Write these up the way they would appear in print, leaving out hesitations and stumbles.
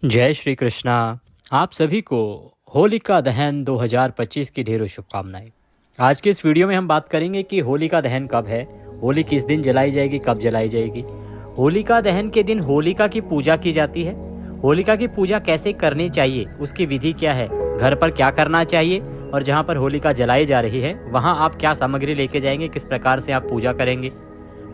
जय श्री कृष्णा। आप सभी को होलिका दहन 2025 की ढेरों शुभकामनाएं। आज के इस वीडियो में हम बात करेंगे कि होलिका दहन कब है, होली किस दिन जलाई जाएगी, कब जलाई जाएगी। होलिका दहन के दिन होलिका की पूजा की जाती है। होलिका की पूजा कैसे करनी चाहिए, उसकी विधि क्या है, घर पर क्या करना चाहिए और जहाँ पर होलिका जलाई जा रही है वहाँ आप क्या सामग्री लेके जाएंगे, किस प्रकार से आप पूजा करेंगे।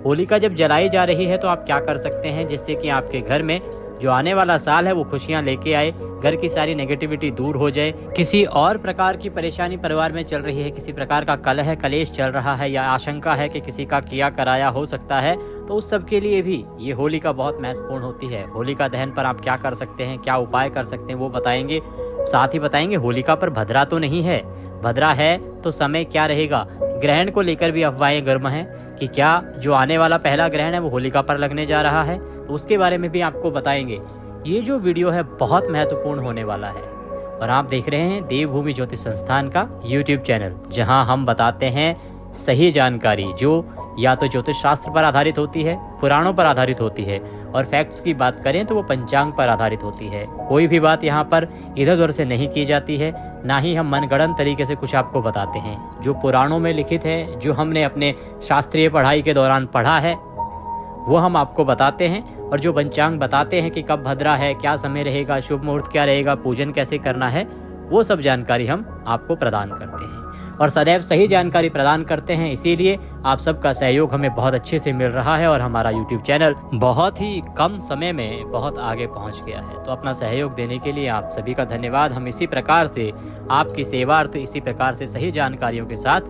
होलिका जब जलाई जा रही है तो आप क्या कर सकते हैं जिससे कि आपके घर में जो आने वाला साल है वो खुशियां लेके आए, घर की सारी नेगेटिविटी दूर हो जाए। किसी और प्रकार की परेशानी परिवार में चल रही है, किसी प्रकार का कलह कलेश चल रहा है या आशंका है कि किसी का किया कराया हो सकता है, तो उस सब के लिए भी ये होलिका बहुत महत्वपूर्ण होती है। होलिका दहन पर आप क्या कर सकते हैं, क्या उपाय कर सकते हैं वो बताएंगे। साथ ही बताएंगे होलिका पर भद्रा तो नहीं है, भद्रा है तो समय क्या रहेगा। ग्रहण को लेकर भी अफवाहें गर्म हैं कि क्या जो आने वाला पहला ग्रहण है वो होलिका पर लगने जा रहा है, तो उसके बारे में भी आपको बताएंगे। ये जो वीडियो है बहुत महत्वपूर्ण होने वाला है और आप देख रहे हैं देवभूमि ज्योतिष संस्थान का YouTube चैनल, जहां हम बताते हैं सही जानकारी जो या तो ज्योतिष शास्त्र पर आधारित होती है, पुराणों पर आधारित होती है, और फैक्ट्स की बात करें तो वो पंचांग पर आधारित होती है। कोई भी बात यहाँ पर इधर उधर से नहीं की जाती है, ना ही हम मनगढ़ंत तरीके से कुछ आपको बताते हैं। जो पुराणों में लिखित है, जो हमने अपने शास्त्रीय पढ़ाई के दौरान पढ़ा है, वो हम आपको बताते हैं। और जो पंचांग बताते हैं कि कब भद्रा है, क्या समय रहेगा, शुभ मुहूर्त क्या रहेगा, पूजन कैसे करना है, वो सब जानकारी हम आपको प्रदान करते हैं और सदैव सही जानकारी प्रदान करते हैं। इसीलिए आप सबका सहयोग हमें बहुत अच्छे से मिल रहा है और हमारा YouTube चैनल बहुत ही कम समय में बहुत आगे पहुंच गया है। तो अपना सहयोग देने के लिए आप सभी का धन्यवाद। हम इसी प्रकार से आपकी सेवार्थ इसी प्रकार से सही जानकारियों के साथ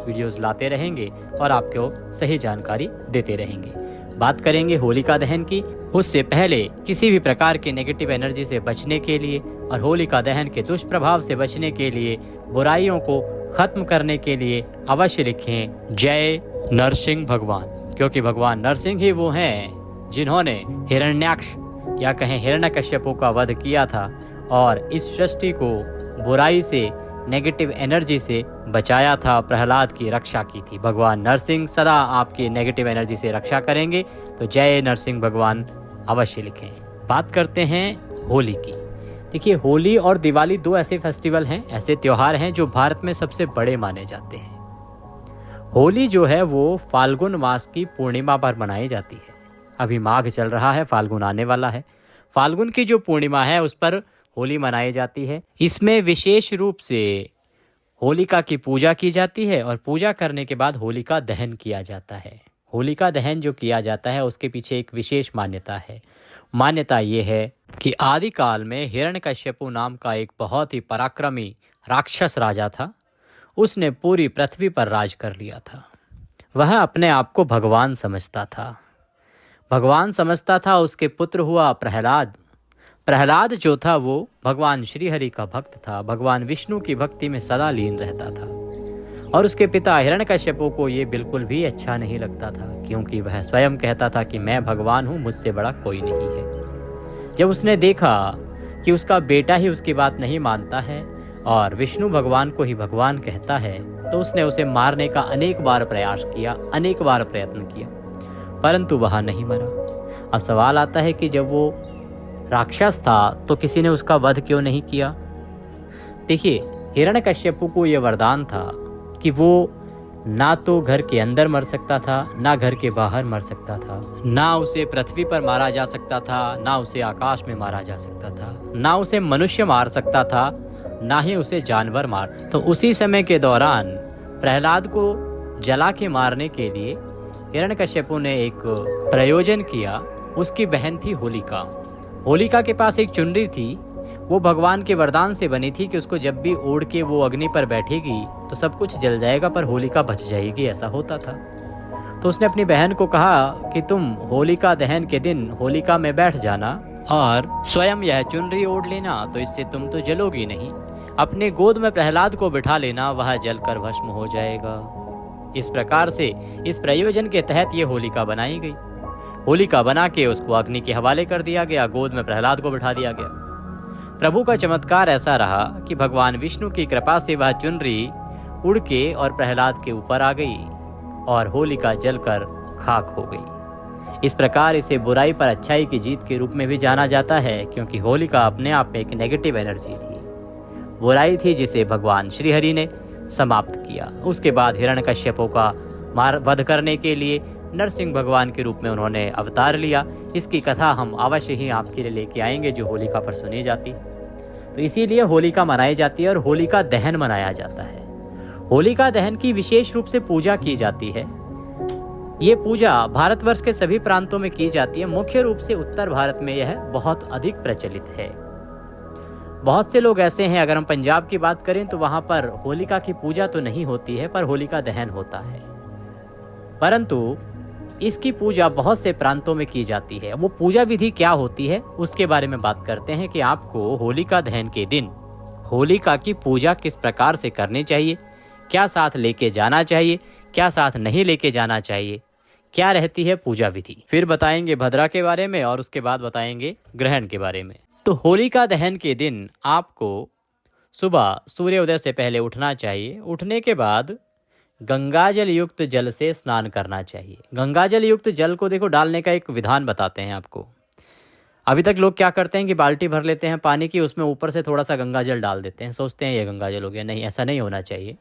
वीडियोस लाते रहेंगे और आपको सही जानकारी देते रहेंगे। बात करेंगे होलिका दहन की। उससे पहले किसी भी प्रकार की नेगेटिव एनर्जी से बचने के लिए और होलिका दहन के दुष्प्रभाव से बचने के लिए, बुराइयों को खत्म करने के लिए अवश्य लिखें जय नरसिंह भगवान, क्योंकि भगवान नरसिंह ही वो हैं जिन्होंने हिरण्याक्ष या कहें हिरण्यकश्यपु का वध किया था और इस सृष्टि को बुराई से, नेगेटिव एनर्जी से बचाया था, प्रहलाद की रक्षा की थी। भगवान नरसिंह सदा आपकी नेगेटिव एनर्जी से रक्षा करेंगे, तो जय नरसिंह भगवान अवश्य लिखें। बात करते हैं होली की। देखिए, होली और दिवाली दो ऐसे फेस्टिवल हैं, ऐसे त्योहार हैं जो भारत में सबसे बड़े माने जाते हैं। होली जो है वो फाल्गुन मास की पूर्णिमा पर मनाई जाती है। अभी माघ चल रहा है, फाल्गुन आने वाला है। फाल्गुन की जो पूर्णिमा है उस पर होली मनाई जाती है। इसमें विशेष रूप से होलिका की पूजा की जाती है और पूजा करने के बाद होलिका दहन किया जाता है। होलिका दहन जो किया जाता है उसके पीछे एक विशेष मान्यता है। मान्यता ये है कि आदिकाल में हिरण्यकश्यपु नाम का एक बहुत ही पराक्रमी राक्षस राजा था। उसने पूरी पृथ्वी पर राज कर लिया था। वह अपने आप को भगवान समझता था। भगवान समझता था। उसके पुत्र हुआ प्रहलाद। प्रहलाद जो था वो भगवान श्रीहरि का भक्त था, भगवान विष्णु की भक्ति में सदा लीन रहता था। और उसके पिता हिरण्यकश्यपु को ये बिल्कुल भी अच्छा नहीं लगता था, क्योंकि वह स्वयं कहता था कि मैं भगवान हूँ, मुझसे बड़ा कोई नहीं है। जब उसने देखा कि उसका बेटा ही उसकी बात नहीं मानता है और विष्णु भगवान को ही भगवान कहता है, तो उसने उसे मारने का अनेक बार प्रयास किया, अनेक बार प्रयत्न किया, परंतु वह नहीं मरा। अब सवाल आता है कि जब वो राक्षस था तो किसी ने उसका वध क्यों नहीं किया। देखिए, हिरण्यकश्यपु को यह वरदान था कि वो ना तो घर के अंदर मर सकता था, ना घर के बाहर मर सकता था, ना उसे पृथ्वी पर मारा जा सकता था, ना उसे आकाश में मारा जा सकता था, ना उसे मनुष्य मार सकता था, ना ही उसे जानवर मार। तो उसी समय के दौरान प्रहलाद को जला के मारने के लिए हिरण्यकश्यपु ने एक प्रयोजन किया। उसकी बहन थी होलिका। होलिका के पास एक चुनरी थी, वो भगवान के वरदान से बनी थी कि उसको जब भी ओढ़ के वो अग्नि पर बैठेगी तो सब कुछ जल जाएगा पर होलिका बच जाएगी, ऐसा होता था। तो उसने अपनी बहन को कहा कि तुम होलिका दहन के दिन होलिका में बैठ जाना और स्वयं यह चुनरी ओढ़ लेना, तो इससे तुम तो जलोगी नहीं। अपने गोद में प्रहलाद को बिठा लेना, वह जलकर भस्म हो जाएगा। इस प्रकार से इस प्रयोजन के तहत ये होलिका बनाई गई। होलिका बना के उसको अग्नि के हवाले कर दिया गया, गोद में प्रहलाद को बिठा दिया गया। प्रभु का चमत्कार ऐसा रहा कि भगवान विष्णु की कृपा से वह चुनरी उड़ के और प्रहलाद के ऊपर आ गई और होलिका जलकर खाक हो गई। इस प्रकार इसे बुराई पर अच्छाई की जीत के रूप में भी जाना जाता है, क्योंकि होलिका अपने आप में एक नेगेटिव एनर्जी थी, बुराई थी, जिसे भगवान श्रीहरि ने समाप्त किया। उसके बाद हिरण्यकश्यपों का वध करने के लिए नरसिंह भगवान के रूप में उन्होंने अवतार लिया। इसकी कथा हम अवश्य ही आपके लिए लेके आएंगे, जो होलिका पर सुनी जाती है। तो इसीलिए होलिका मनाई जाती है और होलिका दहन मनाया जाता है। होलिका दहन की विशेष रूप से पूजा की जाती है। ये पूजा भारतवर्ष के सभी प्रांतों में की जाती है। मुख्य रूप से उत्तर भारत में यह बहुत अधिक प्रचलित है। बहुत से लोग ऐसे हैं, अगर हम पंजाब की बात करें तो वहां पर होलिका की पूजा तो नहीं होती है, पर होलिका दहन होता है। परंतु इसकी पूजा बहुत से प्रांतों में की जाती है। वो पूजा विधि क्या होती है उसके बारे में बात करते हैं कि आपको होलिका दहन के दिन होलिका की पूजा किस प्रकार से करनी चाहिए, क्या साथ लेके जाना चाहिए, क्या साथ नहीं लेके जाना चाहिए, क्या रहती है पूजा विधि। फिर बताएंगे भद्रा के बारे में और उसके बाद बताएंगे ग्रहण के बारे में। तो होलिका दहन के दिन आपको सुबह सूर्योदय से पहले उठना चाहिए। उठने के बाद गंगाजल युक्त जल से स्नान करना चाहिए। गंगाजल युक्त जल को देखो डालने का एक विधान बताते हैं आपको। अभी तक लोग क्या करते हैं कि बाल्टी भर लेते हैं पानी की, उसमें ऊपर से थोड़ा सा गंगाजल डाल देते हैं, सोचते हैं ये गंगाजल हो गया। नहीं, ऐसा नहीं होना चाहिए।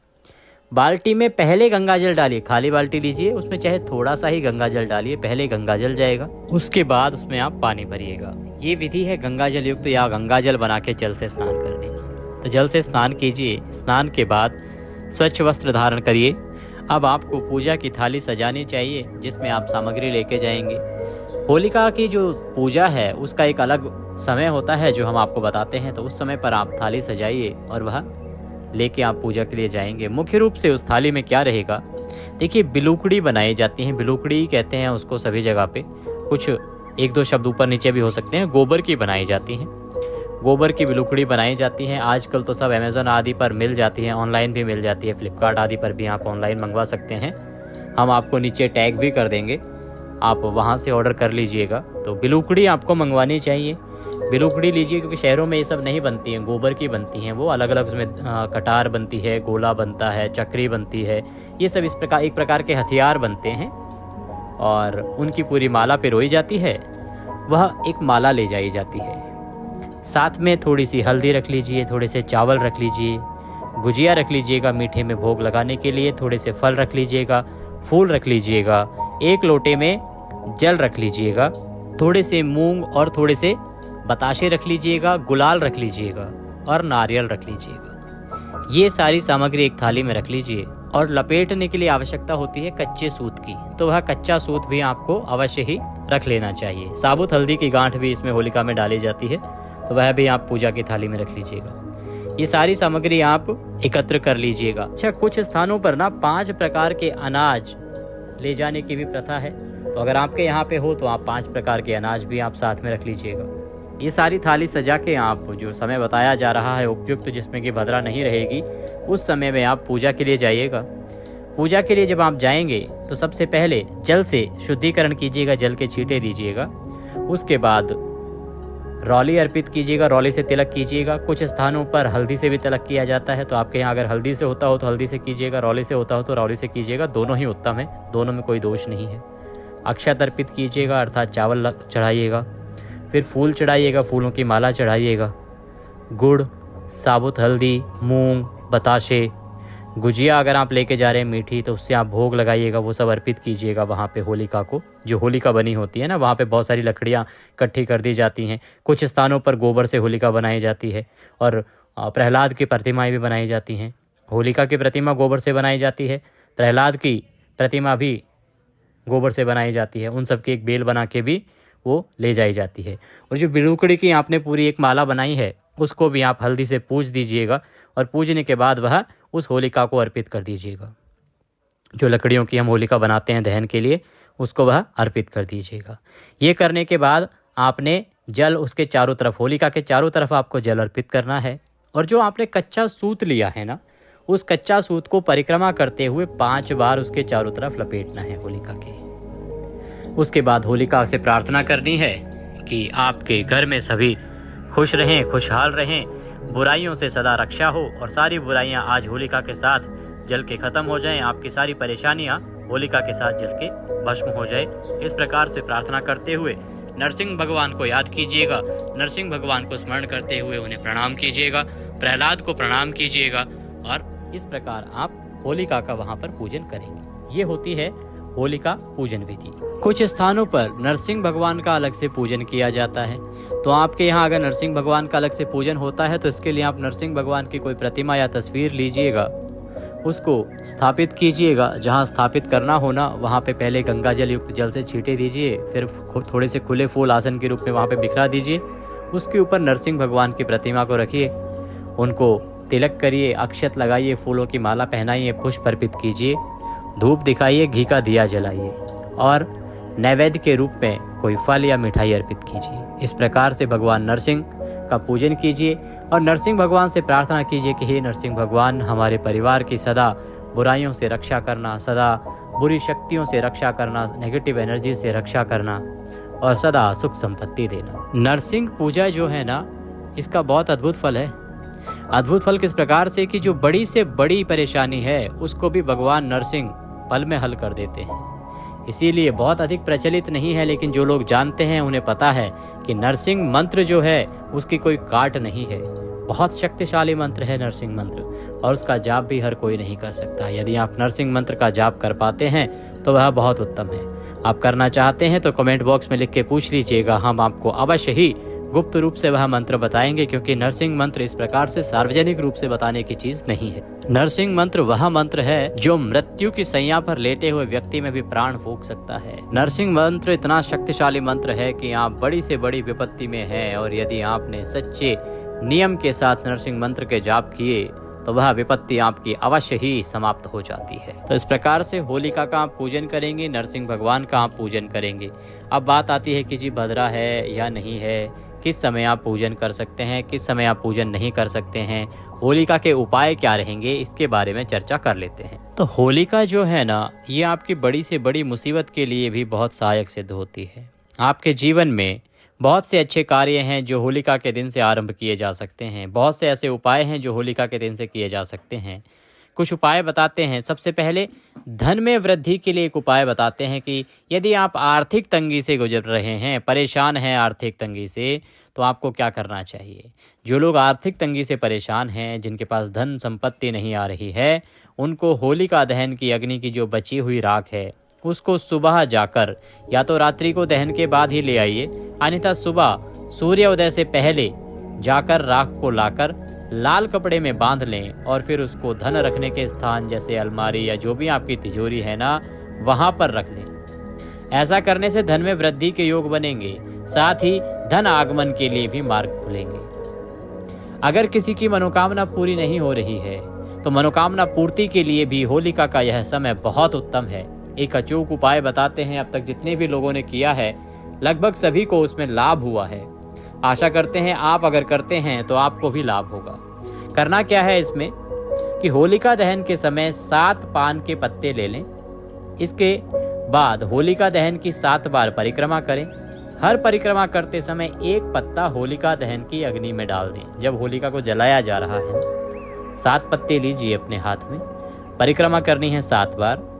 बाल्टी में पहले गंगाजल डालिए, खाली बाल्टी लीजिए, उसमें चाहे थोड़ा सा ही गंगाजल डालिए, पहले गंगाजल जाएगा, उसके बाद उसमें आप पानी भरिएगा। ये विधि है गंगाजल युक्त या गंगाजल बना के जल से स्नान करने की। तो जल से स्नान कीजिए। स्नान के बाद स्वच्छ वस्त्र धारण करिए। अब आपको पूजा की थाली सजानी चाहिए, जिसमें आप सामग्री लेके जाएंगे। होलिका की जो पूजा है उसका एक अलग समय होता है जो हम आपको बताते हैं। तो उस समय पर आप थाली सजाइए और वह लेके आप पूजा के लिए जाएंगे। मुख्य रूप से उस थाली में क्या रहेगा, देखिए बिलुकड़ी बनाई जाती है। बिलुकड़ी कहते हैं उसको सभी जगह पे, कुछ एक दो शब्द ऊपर नीचे भी हो सकते हैं। गोबर की बनाई जाती हैं, गोबर की बिलुकड़ी बनाई जाती हैं। आजकल तो सब अमेज़न आदि पर मिल जाती हैं, ऑनलाइन भी मिल जाती है, फ्लिपकार्ट आदि पर भी आप ऑनलाइन मंगवा सकते हैं। हम आपको नीचे टैग भी कर देंगे, आप वहाँ से ऑर्डर कर लीजिएगा। तो बिलुकड़ी आपको मंगवानी चाहिए। बिलुकड़ी लीजिए, क्योंकि शहरों में ये सब नहीं बनती हैं, गोबर की बनती हैं। वो अलग अलग उसमें कटार बनती है, गोला बनता है, चक्री बनती है, ये सब इस प्रकार एक प्रकार के हथियार बनते हैं और उनकी पूरी माला पिरोई जाती है। वह एक माला ले जाई जाती है। साथ में थोड़ी सी हल्दी रख लीजिए, थोड़े से चावल रख लीजिए, गुजिया रख लीजिएगा मीठे में भोग लगाने के लिए, थोड़े से फल रख लीजिएगा, फूल रख लीजिएगा, एक लोटे में जल रख लीजिएगा, थोड़े से मूंग और थोड़े से बताशे रख लीजिएगा, गुलाल रख लीजिएगा और नारियल रख लीजिएगा। ये सारी सामग्री एक थाली में रख लीजिए। और लपेटने के लिए आवश्यकता होती है कच्चे सूत की, तो वह कच्चा सूत भी आपको अवश्य ही रख लेना चाहिए। साबुत हल्दी की गांठ भी इसमें होलिका में डाली जाती है, तो वह भी आप पूजा की थाली में रख लीजिएगा। ये सारी सामग्री आप एकत्र कर लीजिएगा। अच्छा, कुछ स्थानों पर ना 5 प्रकार के अनाज ले जाने की भी प्रथा है, तो अगर आपके यहाँ पे हो तो आप 5 प्रकार के अनाज भी आप साथ में रख लीजिएगा। ये सारी थाली सजा के आप जो समय बताया जा रहा है उपयुक्त, जिसमें कि भद्रा नहीं रहेगी, उस समय में आप पूजा के लिए जाइएगा। पूजा के लिए जब आप जाएंगे तो सबसे पहले जल से शुद्धिकरण कीजिएगा, जल के छींटे दीजिएगा। उसके बाद रौली अर्पित कीजिएगा, रौली से तिलक कीजिएगा। कुछ स्थानों पर हल्दी से भी तिलक किया जाता है, तो आपके यहाँ अगर हल्दी से होता हो तो हल्दी से कीजिएगा, रौली से होता हो तो रौली से कीजिएगा। दोनों ही उत्तम है, दोनों में कोई दोष नहीं है। अक्षत अर्पित कीजिएगा, अर्थात चावल चढ़ाइएगा, फिर फूल चढ़ाइएगा, फूलों की माला चढ़ाइएगा, गुड़, साबुत हल्दी, मूंग, बताशे, गुजिया अगर आप लेके जा रहे हैं मीठी, तो उससे आप भोग लगाइएगा, वो सब अर्पित कीजिएगा वहाँ पे होलिका को। जो होलिका बनी होती है ना, वहाँ पे बहुत सारी लकड़ियाँ इकट्ठी कर दी जाती हैं। कुछ स्थानों पर गोबर से होलिका बनाई जाती है और प्रहलाद की प्रतिमाएं भी बनाई जाती हैं। होलिका की प्रतिमा गोबर से बनाई जाती है, प्रहलाद की प्रतिमा भी गोबर से बनाई जाती है। उन सब की एक बेल बना के भी वो ले जाई जाती है। और जो बिलुकड़ी की आपने पूरी एक माला बनाई है, उसको भी आप हल्दी से पूज दीजिएगा और पूजने के बाद वह उस होलिका को अर्पित कर दीजिएगा। जो लकड़ियों की हम होलिका बनाते हैं दहन के लिए, उसको वह अर्पित कर दीजिएगा। ये करने के बाद आपने जल उसके चारों तरफ, होलिका के चारों तरफ आपको जल अर्पित करना है। और जो आपने कच्चा सूत लिया है ना, उस कच्चा सूत को परिक्रमा करते हुए 5 बार उसके चारों तरफ लपेटना है होलिका के। उसके बाद होलिका से प्रार्थना करनी है कि आपके घर में सभी खुश रहें, खुशहाल रहें, बुराइयों से सदा रक्षा हो और सारी बुराइयां आज होलिका के साथ जल के खत्म हो जाएं, आपकी सारी परेशानियां होलिका के साथ जल के भस्म हो जाए। इस प्रकार से प्रार्थना करते हुए नरसिंह भगवान को याद कीजिएगा, नरसिंह भगवान को स्मरण करते हुए उन्हें प्रणाम कीजिएगा, प्रहलाद को प्रणाम कीजिएगा और इस प्रकार आप होलिका का वहां पर पूजन करेंगे। ये होती है होलिका पूजन विधि। कुछ स्थानों पर नरसिंह भगवान का अलग से पूजन किया जाता है, तो आपके यहाँ अगर नरसिंह भगवान का अलग से पूजन होता है तो इसके लिए आप नरसिंह भगवान की कोई प्रतिमा या तस्वीर लीजिएगा, उसको स्थापित कीजिएगा। जहाँ स्थापित करना होना वहाँ पे पहले गंगा जल युक्त जल से छींटे दीजिए, फिर थोड़े से खुले फूल आसन के रूप में वहाँ पे बिखरा दीजिए। उसके ऊपर नरसिंह भगवान की प्रतिमा को रखिए, उनको तिलक करिए, अक्षत लगाइए, फूलों की माला पहनाइए, पुष्प अर्पित कीजिए, धूप दिखाइए, घी का दिया जलाइए और नैवेद्य के रूप में कोई फल या मिठाई अर्पित कीजिए। इस प्रकार से भगवान नरसिंह का पूजन कीजिए और नरसिंह भगवान से प्रार्थना कीजिए कि हे नरसिंह भगवान, हमारे परिवार की सदा बुराइयों से रक्षा करना, सदा बुरी शक्तियों से रक्षा करना, नेगेटिव एनर्जी से रक्षा करना और सदा सुख संपत्ति देना। नरसिंह पूजा जो है ना, इसका बहुत अद्भुत फल है। अद्भुत फल किस प्रकार से कि जो बड़ी से बड़ी परेशानी है उसको भी भगवान नरसिंह पल में हल कर देते हैं। इसीलिए बहुत अधिक प्रचलित नहीं है, लेकिन जो लोग जानते हैं उन्हें पता है कि नरसिंह मंत्र जो है उसकी कोई काट नहीं है। बहुत शक्तिशाली मंत्र है नरसिंह मंत्र और उसका जाप भी हर कोई नहीं कर सकता। यदि आप नरसिंह मंत्र का जाप कर पाते हैं तो वह बहुत उत्तम है। आप करना चाहते हैं तो कमेंट बॉक्स में लिख के पूछ लीजिएगा, हम आपको अवश्य ही गुप्त रूप से वह मंत्र बताएंगे, क्योंकि नरसिंह मंत्र इस प्रकार से सार्वजनिक रूप से बताने की चीज नहीं है। नरसिंह मंत्र वह मंत्र है जो मृत्यु की सैया पर लेटे हुए व्यक्ति में भी प्राण फूंक सकता है। नरसिंह मंत्र इतना शक्तिशाली मंत्र है कि आप बड़ी से बड़ी विपत्ति में है और यदि आपने सच्चे नियम के साथ नरसिंह मंत्र के जाप किए तो वह विपत्ति आपकी अवश्य ही समाप्त हो जाती है। तो इस प्रकार से होलिका का आप पूजन करेंगे, नरसिंह भगवान का आप पूजन करेंगे। अब बात आती है कि जी भद्रा है या नहीं है, किस समय आप पूजन कर सकते हैं, किस समय आप पूजन नहीं कर सकते हैं, होलिका के उपाय क्या रहेंगे, इसके बारे में चर्चा कर लेते हैं। तो होलिका जो है ना, ये आपकी बड़ी से बड़ी मुसीबत के लिए भी बहुत सहायक सिद्ध होती है। आपके जीवन में बहुत से अच्छे कार्य हैं जो होलिका के दिन से आरंभ किए जा सकते हैं। बहुत से ऐसे उपाय हैं जो होलिका के दिन से किए जा सकते हैं। कुछ उपाय बताते हैं। सबसे पहले धन में वृद्धि के लिए एक उपाय बताते हैं कि यदि आप आर्थिक तंगी से गुजर रहे हैं, परेशान हैं आर्थिक तंगी से, तो आपको क्या करना चाहिए। जो लोग आर्थिक तंगी से परेशान हैं, जिनके पास धन संपत्ति नहीं आ रही है, उनको होलिका दहन की अग्नि की जो बची हुई राख है उसको सुबह जाकर, या तो रात्रि को दहन के बाद ही ले आइए, अन्यथा सुबह सूर्योदय से पहले जाकर राख को लाकर लाल कपड़े में बांध लें और फिर उसको धन रखने के स्थान जैसे अलमारी या जो भी आपकी तिजोरी है ना, वहां पर रख लें। ऐसा करने से धन में वृद्धि के योग बनेंगे, साथ ही धन आगमन के लिए भी मार्ग खुलेंगे। अगर किसी की मनोकामना पूरी नहीं हो रही है तो मनोकामना पूर्ति के लिए भी होलिका का यह समय बहुत उत्तम है। एक अचूक उपाय बताते हैं। अब तक जितने भी लोगों ने किया है लगभग सभी को उसमें लाभ हुआ है। आशा करते हैं आप अगर करते हैं तो आपको भी लाभ होगा। करना क्या है इसमें कि होलिका दहन के समय 7 पान के पत्ते ले लें। इसके बाद होलिका दहन की 7 बार परिक्रमा करें। हर परिक्रमा करते समय एक पत्ता होलिका दहन की अग्नि में डाल दें। जब होलिका को जलाया जा रहा है 7 पत्ते लीजिए अपने हाथ में, परिक्रमा करनी है 7 बार।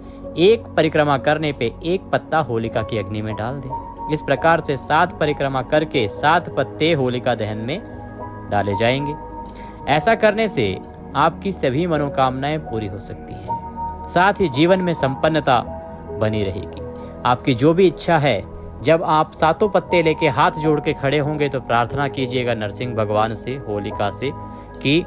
एक परिक्रमा करने पे एक पत्ता होलिका की अग्नि में डाल दें। इस प्रकार से 7 परिक्रमा करके 7 पत्ते होलिका दहन में डाले जाएंगे। ऐसा करने से आपकी सभी मनोकामनाएं पूरी हो सकती हैं, साथ ही जीवन में संपन्नता बनी रहेगी। आपकी जो भी इच्छा है, जब आप 7 पत्ते लेके हाथ जोड़ के खड़े होंगे तो प्रार्थना कीजिएगा नरसिंह भगवान से, होलिका से, कि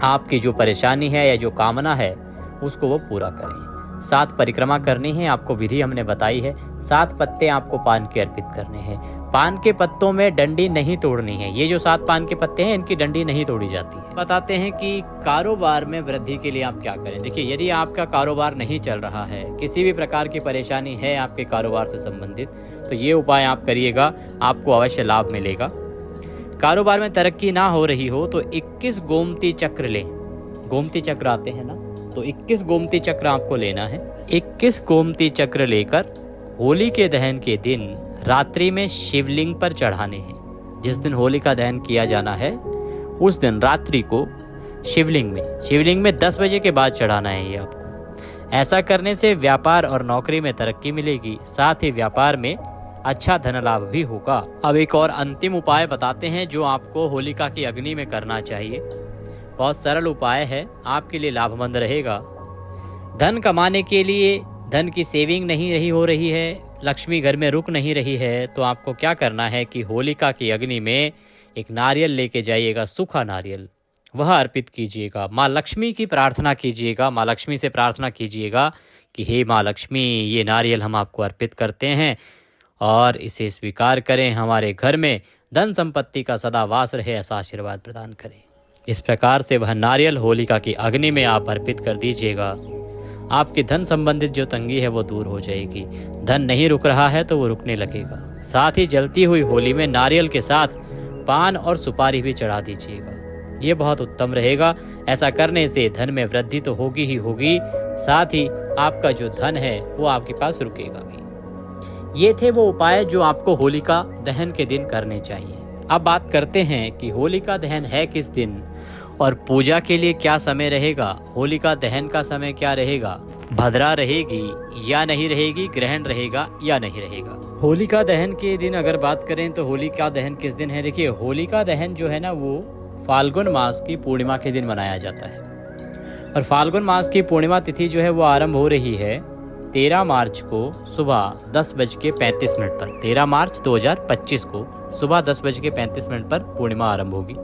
आपकी जो परेशानी है या जो कामना है उसको वो पूरा करें। 7 परिक्रमा करनी है, आपको विधि हमने बताई है। 7 पत्ते आपको पान के अर्पित करने हैं। पान के पत्तों में डंडी नहीं तोड़नी है। ये जो 7 पान के पत्ते हैं इनकी डंडी नहीं तोड़ी जाती है। बताते हैं कि कारोबार में वृद्धि के लिए आप क्या करें। देखिए, यदि आपका कारोबार नहीं चल रहा है, किसी भी प्रकार की परेशानी है आपके कारोबार से संबंधित, तो ये उपाय आप करिएगा, आपको अवश्य लाभ मिलेगा। कारोबार में तरक्की ना हो रही हो तो 21 गोमती चक्र लें। गोमती चक्र आते हैं ना, तो 21 गोमती चक्र आपको लेना है। 21 गोमती चक्र लेकर होली के दहन के दिन रात्रि में शिवलिंग पर चढ़ाने हैं। जिस दिन होली का दहन किया जाना है उस दिन रात्रि को शिवलिंग में 10 बजे के बाद चढ़ाना है ये आपको। ऐसा करने से व्यापार और नौकरी में तरक्की मिलेगी, साथ ही व्यापार में अच्छा धन लाभ भी होगा। अब एक और अंतिम उपाय बताते हैं जो आपको होलिका की अग्नि में करना चाहिए। बहुत सरल उपाय है, आपके लिए लाभमंद रहेगा। धन कमाने के लिए धन की सेविंग नहीं रही हो रही है, लक्ष्मी घर में रुक नहीं रही है, तो आपको क्या करना है कि होलिका की अग्नि में एक नारियल लेके जाइएगा, सूखा नारियल, वह अर्पित कीजिएगा। माँ लक्ष्मी की प्रार्थना कीजिएगा, माँ लक्ष्मी से प्रार्थना कीजिएगा कि हे माँ लक्ष्मी, ये नारियल हम आपको अर्पित करते हैं और इसे स्वीकार करें, हमारे घर में धन संपत्ति का सदा वास रहे, ऐसा आशीर्वाद प्रदान करें। इस प्रकार से वह नारियल होलिका की अग्नि में आप अर्पित कर दीजिएगा। आपकी धन संबंधित जो तंगी है वो दूर हो जाएगी। धन नहीं रुक रहा है तो वो रुकने लगेगा। साथ ही जलती हुई होली में नारियल के साथ पान और सुपारी भी चढ़ा दीजिएगा, ये बहुत उत्तम रहेगा। ऐसा करने से धन में वृद्धि तो होगी ही होगी, साथ ही आपका जो धन है वो आपके पास रुकेगा भी। ये थे वो उपाय जो आपको होलिका दहन के दिन करने चाहिए। अब बात करते हैं कि होलिका दहन है किस दिन और पूजा के लिए क्या समय रहेगा, होलिका दहन का समय क्या रहेगा, भद्रा रहेगी या नहीं रहेगी, ग्रहण रहेगा या नहीं रहेगा। होलिका दहन के दिन अगर बात करें तो होलिका दहन किस दिन है। देखिए, होलिका दहन जो है ना वो फाल्गुन मास की पूर्णिमा के दिन मनाया जाता है और फाल्गुन मास की पूर्णिमा तिथि जो है वो आरंभ हो रही है 13 मार्च को सुबह 10:35 पर। 13 मार्च 2025 को सुबह 10:35 पर पूर्णिमा आरंभ होगी।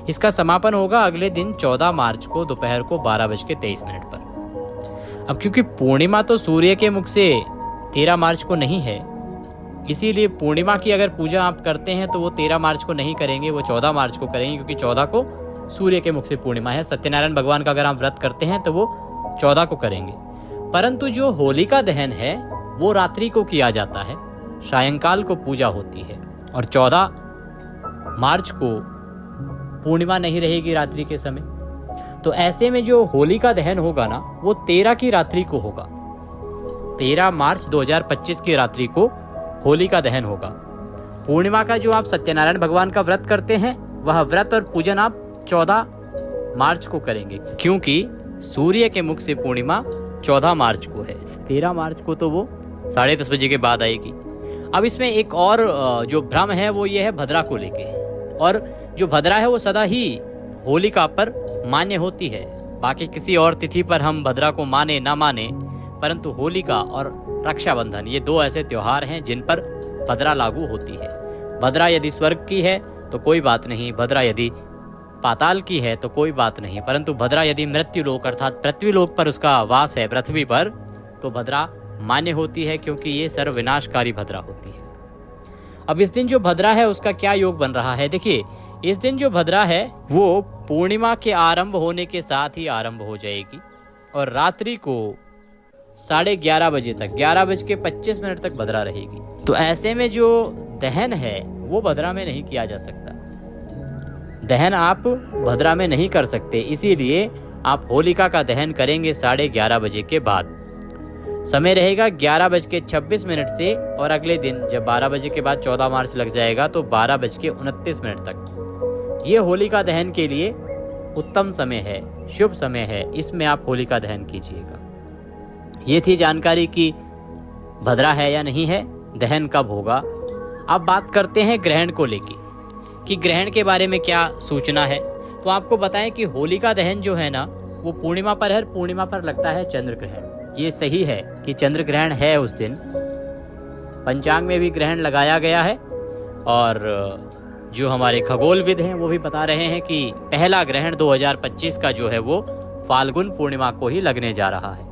इसका समापन होगा अगले दिन 14 मार्च को दोपहर को 12:23 पर। अब क्योंकि पूर्णिमा तो सूर्य के मुख से 13 मार्च को नहीं है, इसीलिए पूर्णिमा की अगर पूजा आप करते हैं तो वो 13 मार्च को नहीं करेंगे, वो 14 मार्च को करेंगे, क्योंकि 14 को सूर्य के मुख से पूर्णिमा है। सत्यनारायण भगवान का अगर आप व्रत करते हैं तो वो 14 को करेंगे। परंतु जो होलिका दहन है वो रात्रि को किया जाता है, सायंकाल को पूजा होती है और 14 मार्च को पूर्णिमा नहीं रहेगी रात्रि के समय। तो ऐसे में जो होलिका दहन होगा ना वो 13 की रात्रि को होगा। 13 मार्च 2025 की रात्रि को होलिका दहन होगा। पूर्णिमा का जो आप सत्यनारायण भगवान का व्रत करते हैं वह व्रत और पूजन आप 14 मार्च को करेंगे, क्योंकि सूर्य के मुख से पूर्णिमा 14 मार्च को है। 13 मार्च को तो वो 10:30 बजे के बाद आएगी। अब इसमें एक और जो भ्रम है वो ये है भद्रा को लेके, और जो भद्रा है वो सदा ही होलिका पर मान्य होती है। बाकी किसी और तिथि पर हम भद्रा को माने ना माने, परंतु होलिका और रक्षाबंधन ये दो ऐसे त्योहार हैं जिन पर भद्रा लागू होती है। भद्रा यदि स्वर्ग की है तो कोई बात नहीं, भद्रा यदि पाताल की है तो कोई बात नहीं, परंतु भद्रा यदि मृत्यु लोक अर्थात पृथ्वी लोक पर उसका वास है पृथ्वी पर, तो भद्रा मान्य होती है, क्योंकि ये सर्वविनाशकारी भद्रा होती है। अब इस दिन जो भद्रा है उसका क्या योग बन रहा है। देखिए, इस दिन जो भद्रा है वो पूर्णिमा के आरंभ होने के साथ ही आरंभ हो जाएगी और रात्रि को 11:30 बजे तक 11:25 तक भद्रा रहेगी। तो ऐसे में जो दहन है वो भद्रा में नहीं किया जा सकता। दहन आप भद्रा में नहीं कर सकते, इसीलिए आप होलिका का दहन करेंगे 11:30 बजे के बाद। समय रहेगा 11:26 से और अगले दिन जब 12 बजे के बाद 14 मार्च लग जाएगा तो 12:29 तक। ये होलिका दहन के लिए उत्तम समय है, शुभ समय है, इसमें आप होलिका दहन कीजिएगा। ये थी जानकारी कि भद्रा है या नहीं है, दहन कब होगा। अब बात करते हैं ग्रहण को लेके कि ग्रहण के बारे में क्या सूचना है। तो आपको बताएं कि होलिका दहन जो है ना वो पूर्णिमा पर है, पूर्णिमा पर लगता है चंद्र ग्रहण। ये सही है कि चंद्र ग्रहण है उस दिन, पंचांग में भी ग्रहण लगाया गया है और जो हमारे खगोलविद हैं वो भी बता रहे हैं कि पहला ग्रहण 2025 का जो है वो फाल्गुन पूर्णिमा को ही लगने जा रहा है।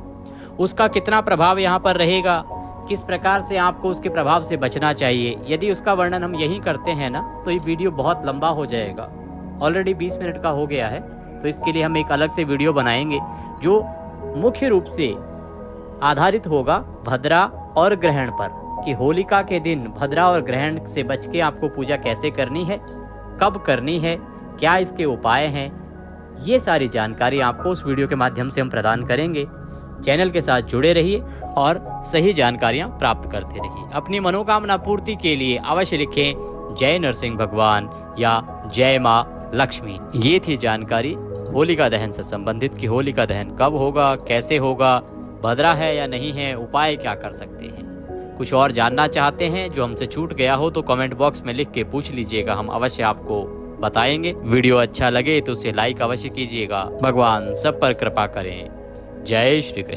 उसका कितना प्रभाव यहाँ पर रहेगा, किस प्रकार से आपको उसके प्रभाव से बचना चाहिए, यदि उसका वर्णन हम यही करते हैं ना तो ये वीडियो बहुत लंबा हो जाएगा। ऑलरेडी 20 मिनट का हो गया है, तो इसके लिए हम एक अलग से वीडियो बनाएंगे जो मुख्य रूप से आधारित होगा भद्रा और ग्रहण पर, कि होलिका के दिन भद्रा और ग्रहण से बच के आपको पूजा कैसे करनी है, कब करनी है, क्या इसके उपाय हैं। ये सारी जानकारी आपको उस वीडियो के माध्यम से हम प्रदान करेंगे। चैनल के साथ जुड़े रहिए और सही जानकारियां प्राप्त करते रहिए। अपनी मनोकामना पूर्ति के लिए अवश्य लिखें जय नरसिंह भगवान या जय माँ लक्ष्मी। ये थी जानकारी। होलिका दहन से संबंधित कि होलिका दहन कब होगा, कैसे होगा, भद्रा है या नहीं है, उपाय क्या कर सकते हैं। कुछ और जानना चाहते हैं जो हमसे छूट गया हो तो कमेंट बॉक्स में लिख के पूछ लीजिएगा, हम अवश्य आपको बताएंगे। वीडियो अच्छा लगे तो उसे लाइक अवश्य कीजिएगा। भगवान सब पर कृपा करें। जय श्री कृष्ण।